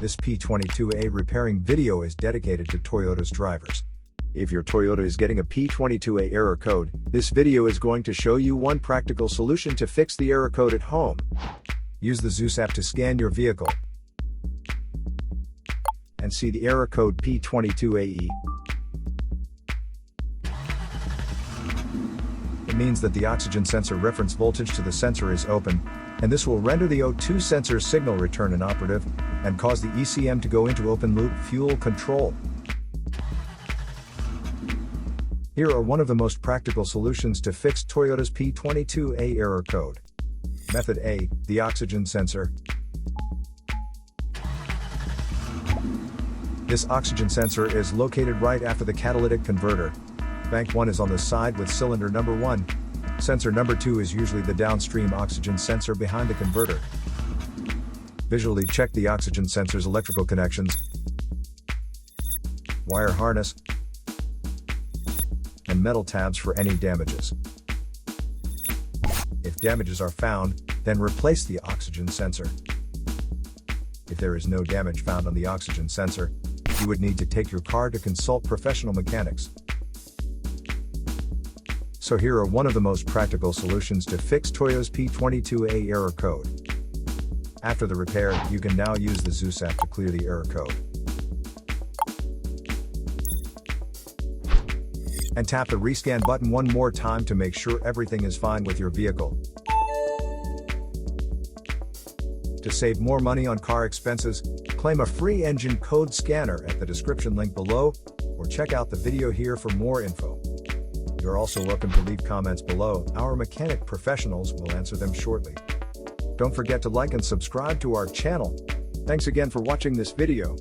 This P22A repairing video is dedicated to Toyota's drivers. If your Toyota is getting a P22A error code, this video is going to show you one practical solution to fix the error code at home. Use the Zeus app to scan your vehicle and see the error code P22AE. It means that the oxygen sensor reference voltage to the sensor is open, and this will render the O2 sensor signal return inoperative and cause the ECM to go into open-loop fuel control. Here are one of the most practical solutions to fix Toyota's P22A error code. Method A, the oxygen sensor. This oxygen sensor is located right after the catalytic converter. Bank 1 is on the side with cylinder number 1. Sensor number 2 is usually the downstream oxygen sensor behind the converter. Visually check the oxygen sensor's electrical connections, wire harness, and metal tabs for any damages. If damages are found, then replace the oxygen sensor. If there is no damage found on the oxygen sensor, you would need to take your car to consult professional mechanics. So here are one of the most practical solutions to fix Toyota's P22A error code. After the repair, you can now use the Zeus app to clear the error code. And tap the rescan button one more time to make sure everything is fine with your vehicle. To save more money on car expenses, claim a free engine code scanner at the description link below, or check out the video here for more info. You're also welcome to leave comments below. Our mechanic professionals will answer them shortly. Don't forget to like and subscribe to our channel. Thanks again for watching this video.